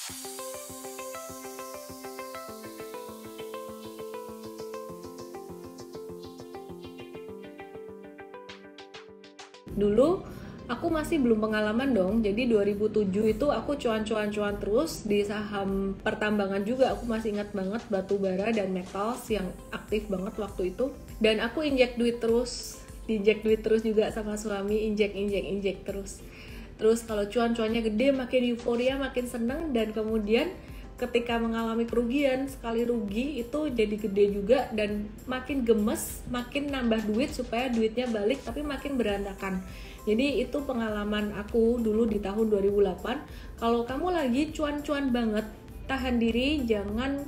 Dulu aku masih belum pengalaman dong, jadi 2007 itu aku cuan-cuan terus di saham pertambangan juga. Aku masih ingat banget batu bara dan metals yang aktif banget waktu itu. Dan aku injek duit terus juga sama suami, injek terus. Terus kalau cuan-cuannya gede, makin euforia, makin seneng, dan kemudian ketika mengalami kerugian, sekali rugi itu jadi gede juga, dan makin gemes, makin nambah duit supaya duitnya balik, tapi makin berantakan. Jadi itu pengalaman aku dulu di tahun 2008. Kalau kamu lagi cuan-cuan banget, tahan diri, jangan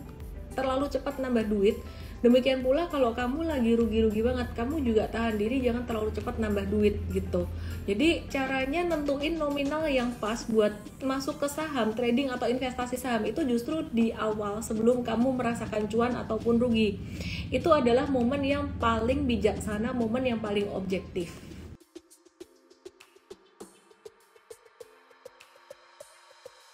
terlalu cepat nambah duit. Demikian pula kalau kamu lagi rugi-rugi banget, kamu juga tahan diri, jangan terlalu cepat nambah duit gitu. Jadi caranya nentuin nominal yang pas buat masuk ke saham, trading atau investasi saham itu justru di awal sebelum kamu merasakan cuan ataupun rugi. Itu adalah momen yang paling bijaksana, momen yang paling objektif.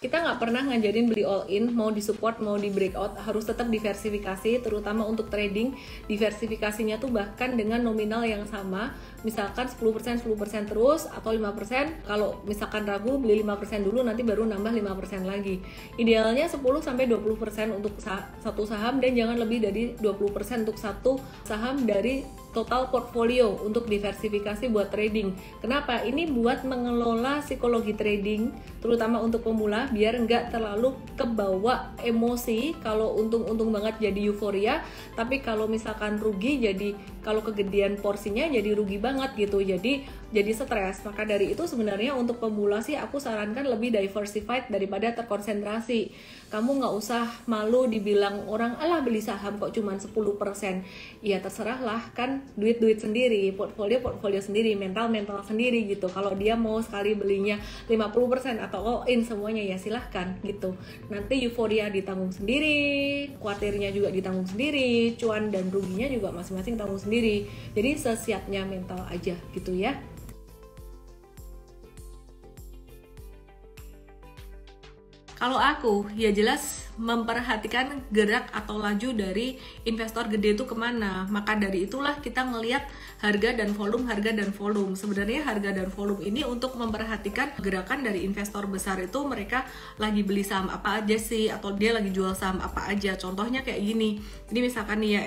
Kita nggak pernah ngajarin beli all in, mau di support, mau di breakout, harus tetap diversifikasi, terutama untuk trading. Diversifikasinya tuh bahkan dengan nominal yang sama, misalkan 10% terus, atau 5%, kalau misalkan ragu beli 5% dulu, nanti baru nambah 5% lagi. Idealnya 10-20% untuk satu saham, dan jangan lebih dari 20% untuk satu saham dari total portfolio untuk diversifikasi buat trading. Kenapa? Ini buat mengelola psikologi trading, terutama untuk pemula, biar nggak terlalu kebawa emosi. Kalau untung banget jadi euforia, tapi kalau misalkan rugi, jadi kalau kegedean porsinya jadi rugi banget gitu, jadi stres. Maka dari itu sebenarnya untuk pemula sih aku sarankan lebih diversified daripada terkonsentrasi. Kamu nggak usah malu dibilang orang, alah beli saham kok cuma 10%. Ya terserah lah, kan duit sendiri, portfolio sendiri, mental sendiri gitu. Kalau dia mau sekali belinya 50% atau all in semuanya, ya silahkan gitu. Nanti euforia ditanggung sendiri, khawatirnya juga ditanggung sendiri, cuan dan ruginya juga masing-masing tanggung sendiri. Jadi sesiapnya mental aja gitu ya. Kalau aku, ya jelas memperhatikan gerak atau laju dari investor gede itu kemana. Maka dari itulah kita ngelihat harga dan volume. Sebenarnya harga dan volume ini untuk memperhatikan gerakan dari investor besar itu, mereka lagi beli saham apa aja sih, atau dia lagi jual saham apa aja. Contohnya kayak gini. Jadi misalkan nih ya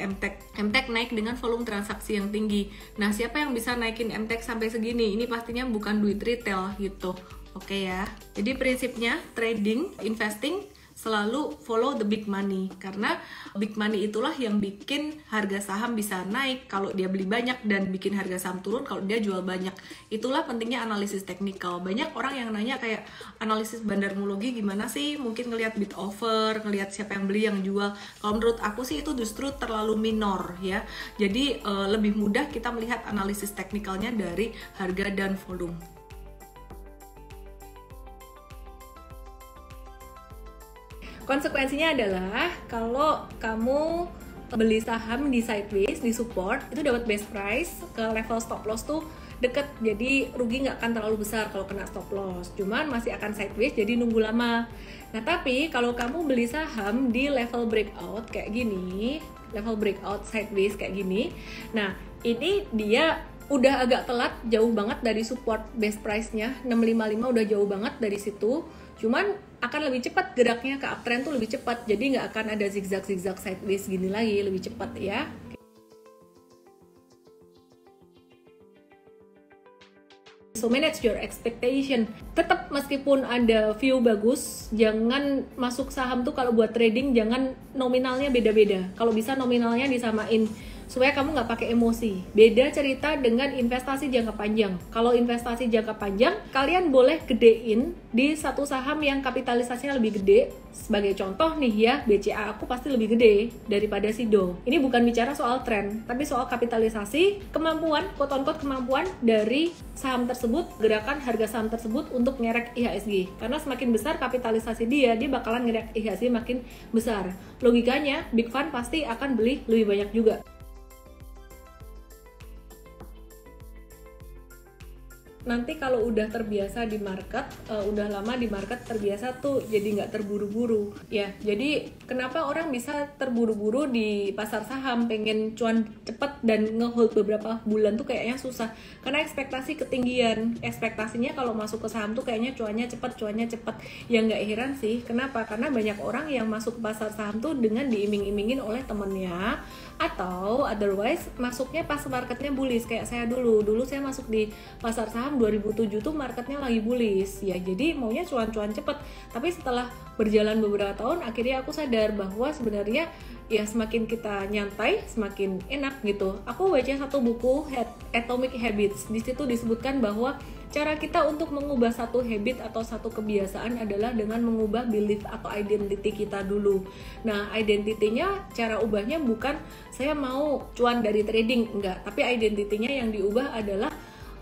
MTEK naik dengan volume transaksi yang tinggi. Nah, siapa yang bisa naikin MTEK sampai segini? Ini pastinya bukan duit retail gitu. Oke ya, jadi prinsipnya trading, investing selalu follow the big money, karena big money itulah yang bikin harga saham bisa naik kalau dia beli banyak, dan bikin harga saham turun kalau dia jual banyak. Itulah pentingnya analisis teknikal. Banyak orang yang nanya kayak, analisis bandarmologi gimana sih? Mungkin ngelihat bid offer, ngelihat siapa yang beli yang jual. Kalau menurut aku sih itu justru terlalu minor ya. Jadi lebih mudah kita melihat analisis teknikalnya dari harga dan volume. Konsekuensinya adalah kalau kamu beli saham di sideways, di support, itu dapat best price, ke level stop loss tuh deket, jadi rugi nggak akan terlalu besar kalau kena stop loss, cuman masih akan sideways, jadi nunggu lama. Nah tapi kalau kamu beli saham di level breakout kayak gini, level breakout sideways kayak gini, nah ini dia udah agak telat, jauh banget dari support best price-nya, 655 udah jauh banget dari situ. Cuman akan lebih cepat geraknya ke uptrend tuh lebih cepat, jadi nggak akan ada zigzag sideways gini lagi, lebih cepat ya. So manage your expectation. Tetap meskipun ada view bagus, jangan masuk saham tuh kalau buat trading jangan nominalnya beda-beda. Kalau bisa nominalnya disamain supaya kamu nggak pakai emosi. Beda cerita dengan investasi jangka panjang. Kalau investasi jangka panjang, kalian boleh gedein di satu saham yang kapitalisasinya lebih gede. Sebagai contoh nih ya, BCA aku pasti lebih gede daripada SIDO. Ini bukan bicara soal tren, tapi soal kapitalisasi, kemampuan, quote-unquote kemampuan dari saham tersebut, gerakan harga saham tersebut untuk ngerek IHSG. Karena semakin besar kapitalisasi dia bakalan ngerek IHSG makin besar. Logikanya, big fund pasti akan beli lebih banyak juga. nanti kalau udah terbiasa di market, udah lama di market, terbiasa tuh jadi nggak terburu-buru ya. Jadi kenapa orang bisa terburu-buru di pasar saham, pengen cuan cepet dan ngehold beberapa bulan tuh kayaknya susah, karena ekspektasi ketinggian. Ekspektasinya kalau masuk ke saham tuh kayaknya cuannya cepet. Ya nggak heran sih, kenapa? Karena banyak orang yang masuk ke pasar saham tuh dengan diiming-imingin oleh temennya, atau otherwise masuknya pas marketnya bullish. Kayak saya dulu saya masuk di pasar saham 2007 tuh marketnya lagi bullish ya, jadi maunya cuan-cuan cepet. Tapi setelah berjalan beberapa tahun, akhirnya aku sadar bahwa sebenarnya ya semakin kita nyantai semakin enak gitu. Aku baca satu buku, Atomic Habits, di situ disebutkan bahwa cara kita untuk mengubah satu habit atau satu kebiasaan adalah dengan mengubah belief atau identity kita dulu. Nah, identitinya, cara ubahnya bukan saya mau cuan dari trading, enggak, tapi identitinya yang diubah adalah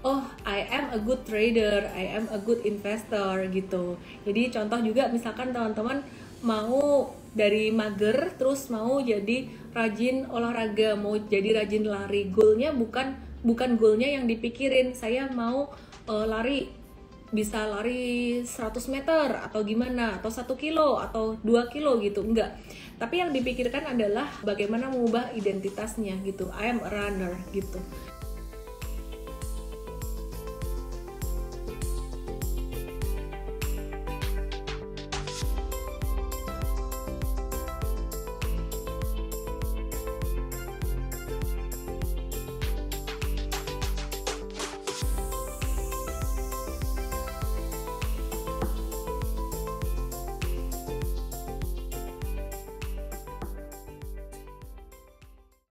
oh, I am a good trader, I am a good investor gitu. Jadi contoh juga misalkan teman-teman mau dari mager terus mau jadi rajin olahraga, mau jadi rajin lari. Goalnya bukan goalnya yang dipikirin saya mau lari, bisa lari 100 meter atau gimana, atau 1 kilo atau 2 kilo gitu, enggak. Tapi yang dipikirkan adalah bagaimana mengubah identitasnya gitu. I am a runner gitu.